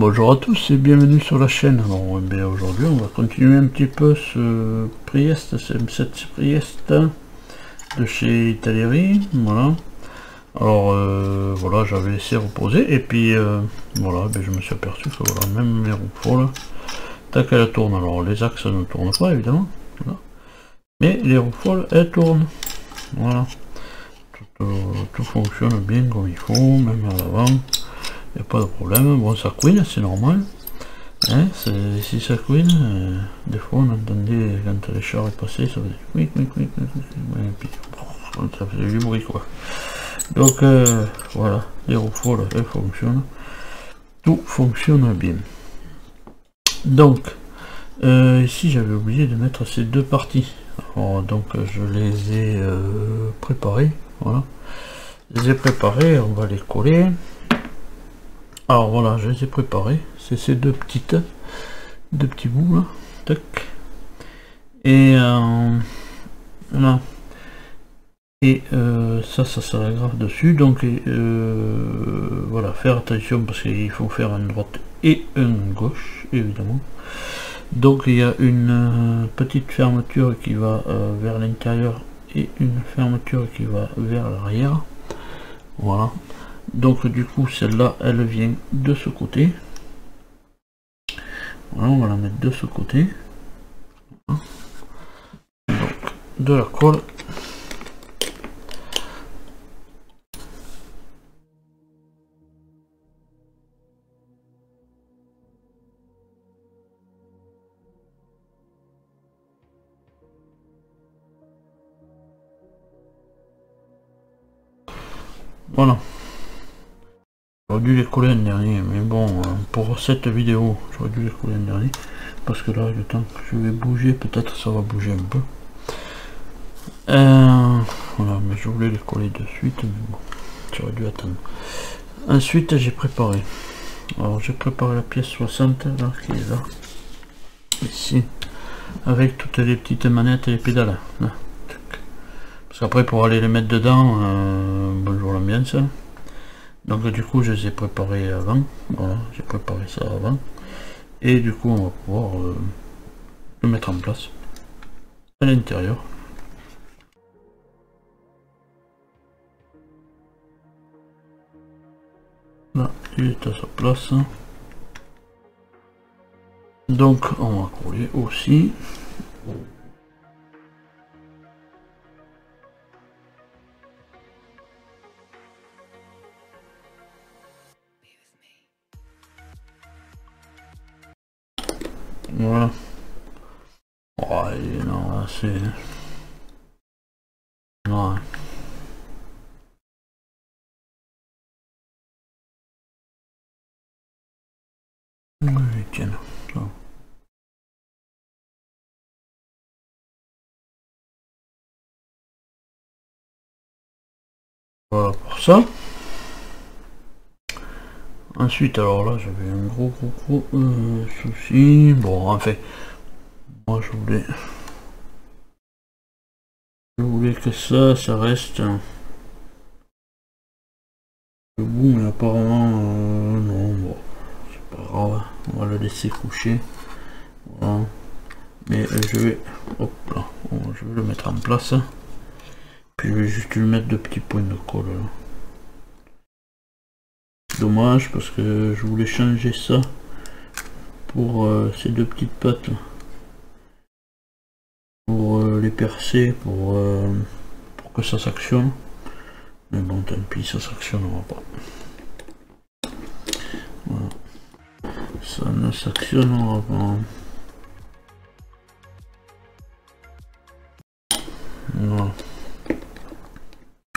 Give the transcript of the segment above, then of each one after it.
Bonjour à tous et bienvenue sur la chaîne. Alors aujourd'hui on va continuer un petit peu ce Priest, cette Priest de chez Italeri. Voilà. Alors voilà, j'avais laissé reposer et puis voilà, je me suis aperçu que voilà, même les roues folles, tac, elle tourne. Alors les axes ne tournent pas évidemment, voilà. Mais les roues folles elles tournent. Voilà. Tout fonctionne bien comme il faut, même à l'avant. Il n'y a pas de problème. Bon, ça couine, c'est normal. Hein, si ça couine, des fois on entendait quand les chars passaient, ça faisait oui, ça faisait du bruit quoi. Donc voilà, les roues folles elles fonctionnent. Tout fonctionne bien. Donc ici j'avais oublié de mettre ces deux parties. Alors, donc je les ai préparées. Voilà. Je les ai préparées, on va les coller. Alors voilà, je les ai préparés, c'est ces deux petits bouts là, tac. Et voilà. Et ça s'agrafe dessus, donc voilà, faire attention parce qu'il faut faire une droite et une gauche, évidemment. Donc il y a une petite fermeture qui va vers l'intérieur et une fermeture qui va vers l'arrière. Voilà. Donc du coup celle-là elle vient de ce côté. Voilà, on va la mettre de ce côté. Donc de la colle. Voilà. J'aurais dû les coller un dernier, mais bon, pour cette vidéo, j'aurais dû les coller un dernier, parce que là, le temps que je vais bouger, peut-être ça va bouger un peu. Voilà, mais je voulais les coller de suite, mais bon, j'aurais dû attendre. Ensuite, j'ai préparé. Alors, j'ai préparé la pièce 60, là, qui est là, ici, avec toutes les petites manettes et les pédales. Là. Parce qu'après, pour aller les mettre dedans, bonjour l'ambiance. Donc du coup je les ai préparés avant, voilà, j'ai préparé ça avant, et du coup on va pouvoir le mettre en place à l'intérieur. Là, il est à sa place. Donc on va coller aussi. Voilà. Oh, non, là c'est... Non. Oui, tiens. Ça. Voilà pour ça. Ensuite, alors là, j'avais un gros souci. Bon, en fait, moi je voulais que ça reste debout, mais apparemment, non, bon, c'est pas grave, on va le laisser coucher. Voilà. Mais je vais, hop là, je vais le mettre en place. Puis je vais juste lui mettre deux petits points de colle là. Dommage parce que je voulais changer ça pour ces deux petites pattes là. Pour les percer, pour que ça s'actionne. Mais bon, tant pis, ça s'actionnera pas. Voilà. Ça ne s'actionnera pas. Voilà.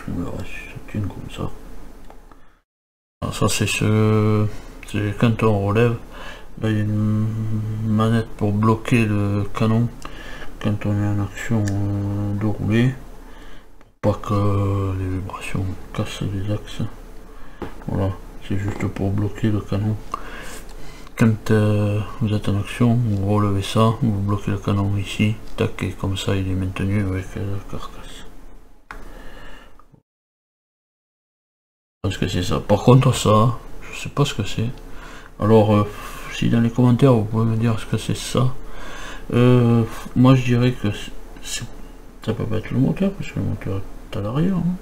On verra si ça tient comme ça. Alors ça c'est c'est quand on relève. Là il y a une manette pour bloquer le canon quand on est en action de rouler. Pour pas que les vibrations cassent les axes. Voilà, c'est juste pour bloquer le canon. Quand vous êtes en action, vous relevez ça, vous bloquez le canon ici, tac, et comme ça il est maintenu avec la carcasse. Je pense que c'est ça. Par contre ça, je sais pas ce que c'est. Alors, si dans les commentaires vous pouvez me dire ce que c'est ça, moi je dirais que ça peut pas être le moteur, parce que le moteur est à l'arrière. Hein.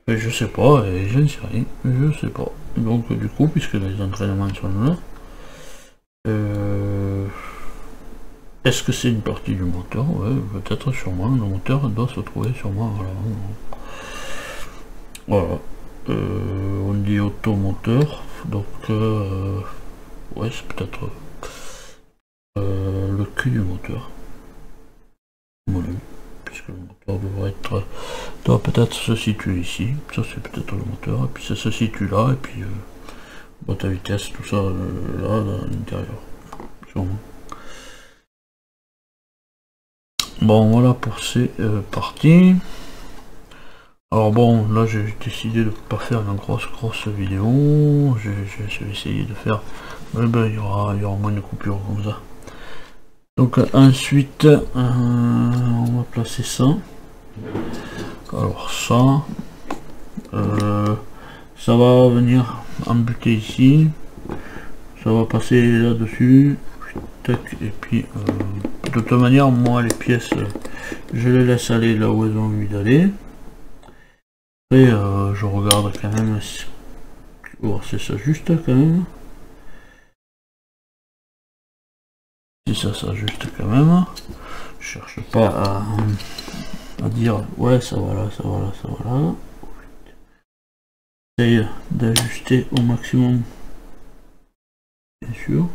Mais je sais pas, et je ne sais rien, je sais pas. Donc du coup, puisque les entraînements sont là, est-ce que c'est une partie du moteur? Ouais, peut-être, sûrement. Le moteur doit se trouver sûrement. Voilà. On dit automoteur, donc ouais, c'est peut-être le cul du moteur. Voilà. Puisque le moteur doit peut-être se situer ici. Ça, c'est peut-être le moteur. Et puis ça se situe là. Et puis boîte à vitesse, tout ça là, à l'intérieur. Sûrement. Bon, voilà pour ces parties. Alors bon, là j'ai décidé de pas faire une grosse vidéo. Je vais essayer de faire. Mais ben, il y aura moins de coupures comme ça. Donc ensuite, on va placer ça. Alors ça, ça va venir embuter ici. Ça va passer là-dessus. Et puis de toute manière, moi les pièces, je les laisse aller là où elles ont envie d'aller. Et je regarde quand même voir si ça s'ajuste quand même. Si ça s'ajuste quand même. Je cherche pas à dire ouais ça va là, ça va là, ça va là. J'essaye d'ajuster au maximum. Bien sûr.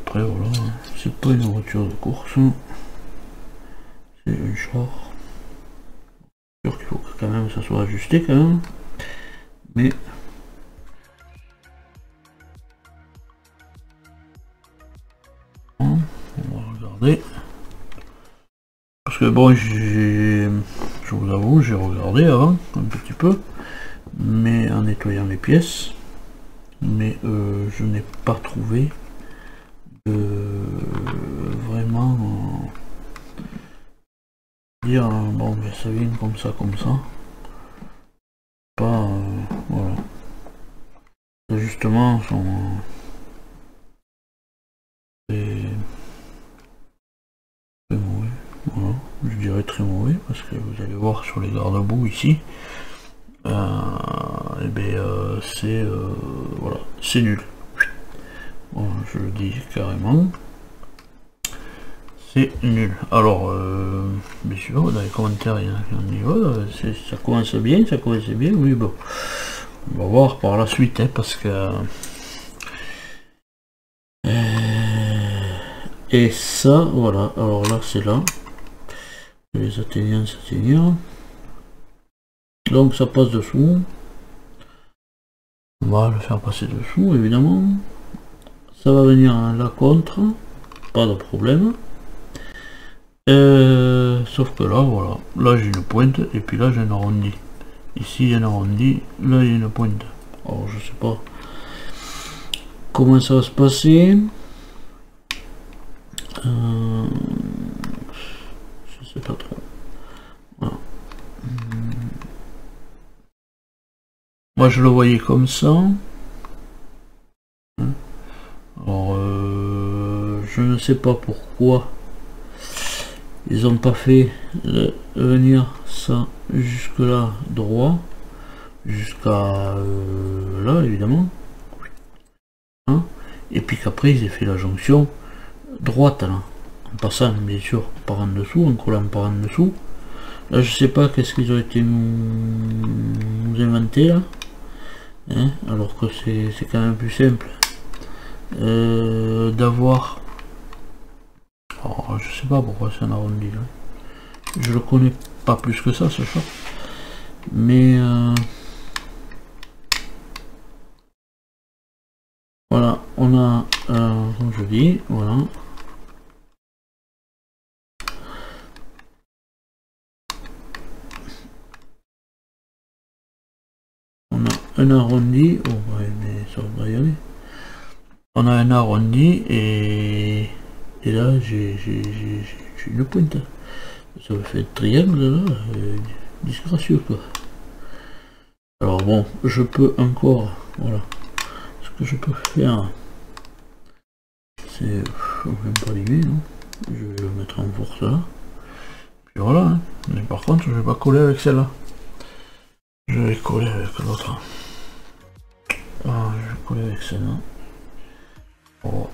Après voilà, c'est pas une voiture de course. C'est un char. Sûr qu'il faut que quand même ça soit ajusté quand même. Mais on va regarder. Parce que bon, je vous avoue, j'ai regardé avant un petit peu, mais en nettoyant les pièces, mais je n'ai pas trouvé vraiment dire bon mais ça vient comme ça, pas voilà. Les ajustements sont très mauvais, voilà, je dirais très mauvais parce que vous allez voir sur les garde-boue ici. Et bien c'est voilà, c'est nul. Bon, je le dis carrément, c'est nul. Alors bien sûr dans les commentaires il y en a qui ont dit oh, ça commence bien, oui bon, on va voir par la suite hein, parce que et ça voilà, alors là c'est là, les atteignants s'atteignir. Donc ça passe dessous. On va le faire passer dessous évidemment. Ça va venir là contre, pas de problème. Sauf que là voilà, là j'ai une pointe et puis là j'ai un arrondi. Ici il y a un arrondi, là il y a une pointe. Alors je sais pas comment ça va se passer. Je sais pas trop. Voilà. Moi je le voyais comme ça. Alors je ne sais pas pourquoi ils ont pas fait venir ça jusque là droit, jusqu'à là évidemment. Hein, et puis qu'après ils aient fait la jonction droite là, en passant bien sûr par en dessous, en collant par en dessous. Là je sais pas qu'est-ce qu'ils ont été nous inventer là. Hein, alors que c'est quand même plus simple d'avoir, alors je sais pas pourquoi c'est un arrondi là, je le connais pas plus que ça ce chat, mais voilà, on a comme je dis, voilà, on a un arrondi, oh ouais, mais ça va y aller. On a un arrondi et là j'ai une pointe. Ça me fait un triangle là, disgracieux quoi. Alors bon, je peux encore, voilà, que je peux faire, c'est... Je vais pas l'aimer, non. Je vais le mettre en force là. Puis voilà, hein. Mais par contre, je vais pas coller avec celle-là. Je vais coller avec l'autre. Ah, je vais coller avec celle-là. Oh.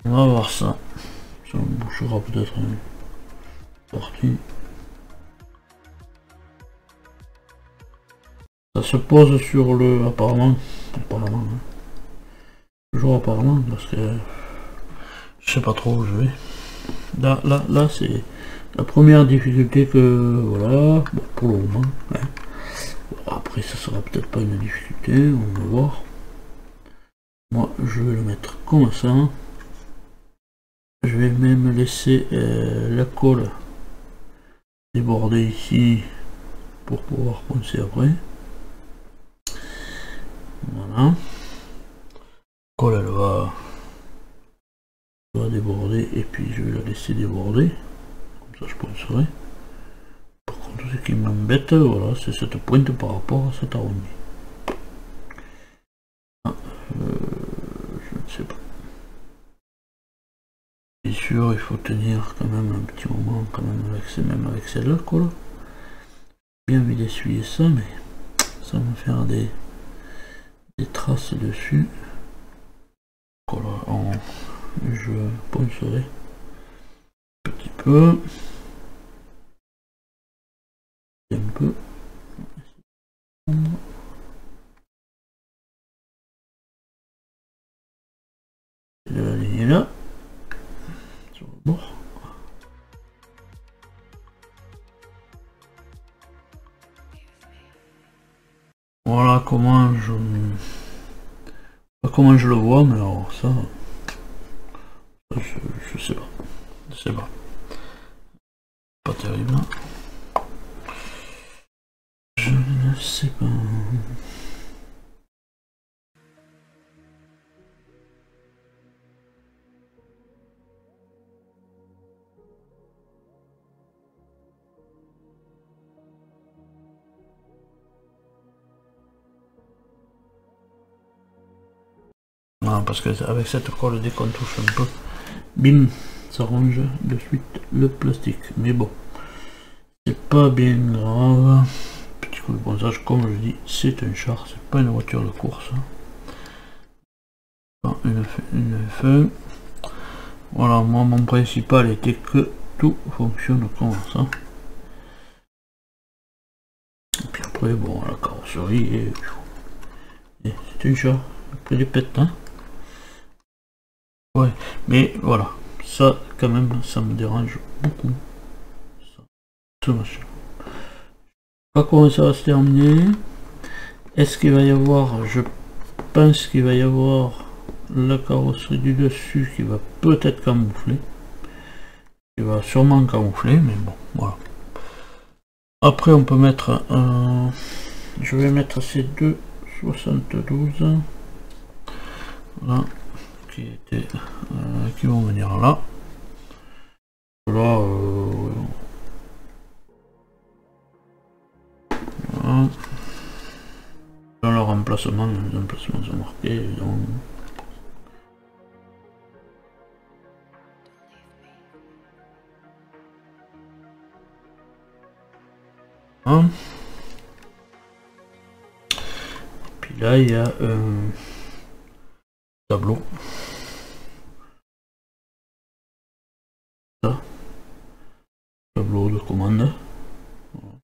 On va voir ça. Ça me bouchera peut-être une partie. Ça se pose sur le... Apparemment, hein. Toujours apparemment, parce que... Je sais pas trop où je vais. Là, c'est la première difficulté que... Voilà, bon, pour le moment. Hein. Bon, après, ça sera peut-être pas une difficulté, on va voir. Moi, je vais le mettre comme ça. Je vais même laisser la colle déborder ici pour pouvoir poncer après. Voilà. La colle, elle va déborder et puis je vais la laisser déborder. Comme ça, je poncerai. Par contre, ce qui m'embête, voilà, c'est cette pointe par rapport à cet arrondi. Ah, je ne sais pas. Bien sûr, il faut tenir quand même un petit moment, quand même avec celle-là, quoi. Bien envie d'essuyer ça, mais ça va me faire des traces dessus. Voilà, je poncerai un petit peu. Un peu. De la ligne là. Sur le bord. Voilà comment je... Pas comment je le vois, mais alors ça... Je sais pas. Je sais pas. Pas terrible. Je ne sais pas. Ah, parce que avec cette colle, dès qu'on touche un peu, bim, ça ronge de suite le plastique. Mais bon, c'est pas bien grave. Petit coup de ponçage, comme je dis, c'est un char, c'est pas une voiture de course. Une F1. Voilà, moi mon principal était que tout fonctionne comme ça. Et puis après, bon, la carrosserie, c'est un chat, après les pètes, hein. Ouais, mais voilà, ça quand même, ça me dérange beaucoup. Ça, ce machin. Je sais pas comment ça va se terminer. Est-ce qu'il va y avoir, je pense qu'il va y avoir la carrosserie du dessus qui va peut-être camoufler. Il va sûrement camoufler, mais bon, voilà. Après, on peut mettre je vais mettre ces deux 72. Voilà. Qui vont venir là. Là, voilà. Dans leur emplacement, les emplacements sont marqués, évidemment. Hein. Puis là, il y a un tableau. Ça. Tableau de commande. Voilà.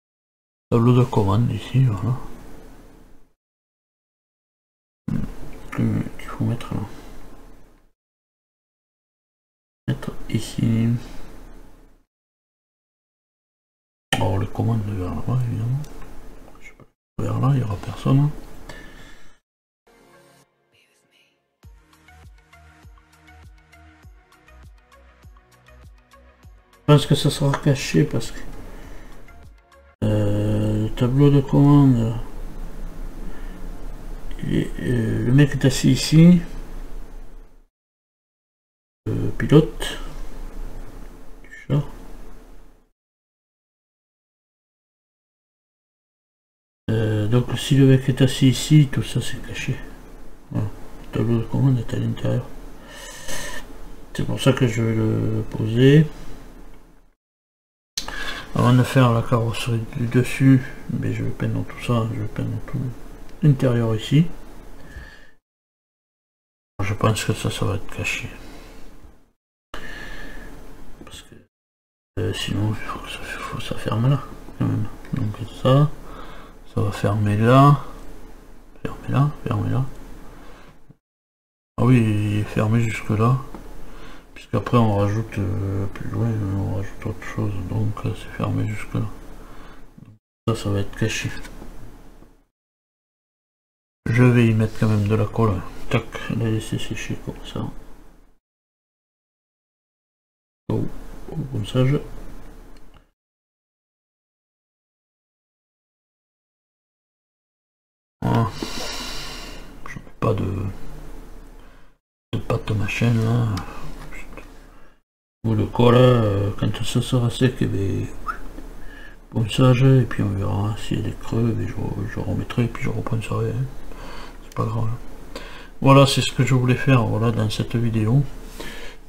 Tableau de commande ici, voilà. Qu'il faut mettre là. Mettre ici. Alors les commandes vers là-bas, évidemment. Je sais pas, vers là, il n'y aura personne. Je pense que ça sera caché parce que le tableau de commande, le mec est assis ici, le pilote du chat. donc si le mec est assis ici, tout ça c'est caché. Voilà. Le tableau de commande est à l'intérieur. C'est pour ça que je vais le poser. Avant de faire la carrosserie du dessus, mais je vais peindre tout ça, je vais peindre tout l'intérieur ici. Je pense que ça va être caché. Parce que sinon il faut que ça ferme là quand même. Donc ça va fermer là. Fermer là, fermer là. Ah oui, il est fermé jusque là. Puisqu'après on rajoute plus loin, on rajoute autre chose, donc c'est fermé jusque là. Donc, ça va être caché. Je vais y mettre quand même de la colle. Tac, la laisser sécher comme ça. Oh, comme ça je... Voilà. Je mets pas de pâte machin là. Ou le colle, quand ça sera sec, et bien, ponçage, et puis on verra s'il y a des creux, et je remettrai, et puis je reponcerai. Hein. C'est pas grave. Voilà, c'est ce que je voulais faire voilà, dans cette vidéo.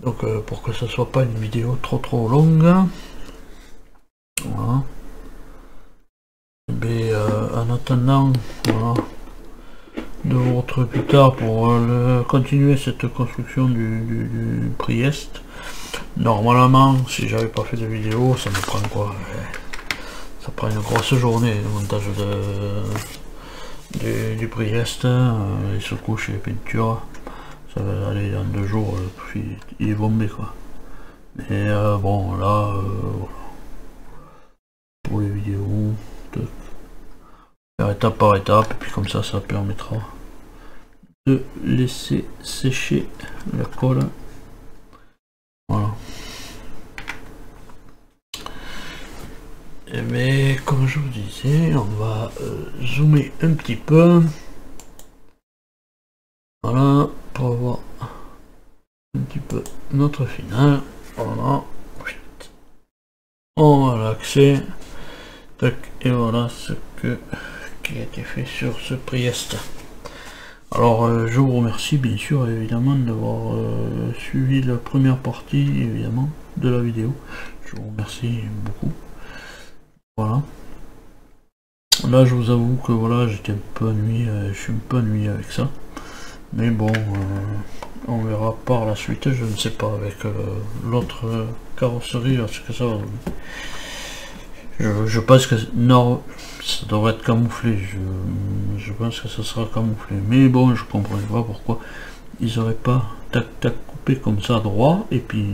Donc pour que ce soit pas une vidéo trop longue. Voilà. Mais en attendant, voilà, de vous retrouver plus tard pour continuer cette construction du Priest. Normalement, si j'avais pas fait de vidéo, ça me prend quoi? Ça prend une grosse journée, le montage du Priest, les secouches et les peintures. Ça va aller dans 2 jours, puis il est bombé quoi. Mais bon, là, voilà. Pour les vidéos, faire étape par étape, et puis comme ça permettra de laisser sécher la colle. Voilà. Mais comme je vous disais, on va zoomer un petit peu. Voilà, pour voir un petit peu notre final. Voilà. On va l'axer. Tac, et voilà ce qui a été fait sur ce Priest. Alors je vous remercie bien sûr évidemment d'avoir suivi la première partie évidemment de la vidéo. Je vous remercie beaucoup. Voilà. Là je vous avoue que voilà, j'étais un peu ennuyé, je suis un peu ennuyé avec ça. Mais bon, on verra par la suite, je ne sais pas avec l'autre carrosserie ce que ça va donner. Je pense que non, ça devrait être camouflé, je pense que ça sera camouflé, mais bon, je comprends pas pourquoi ils auraient pas tac tac coupé comme ça droit, et puis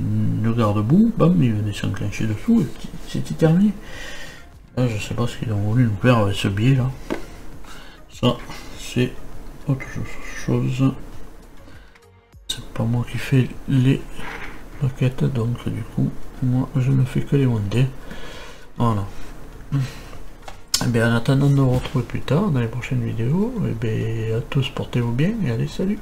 le garde-boue, bam, il venait s'enclencher dessous, et c'était terminé. Là, je sais pas ce qu'ils ont voulu nous faire avec ce biais là. Ça, c'est autre chose. C'est pas moi qui fais les maquettes, donc du coup, moi je ne fais que les monter. Voilà. Et bien en attendant de nous retrouver plus tard dans les prochaines vidéos, et bien à tous portez-vous bien et allez salut.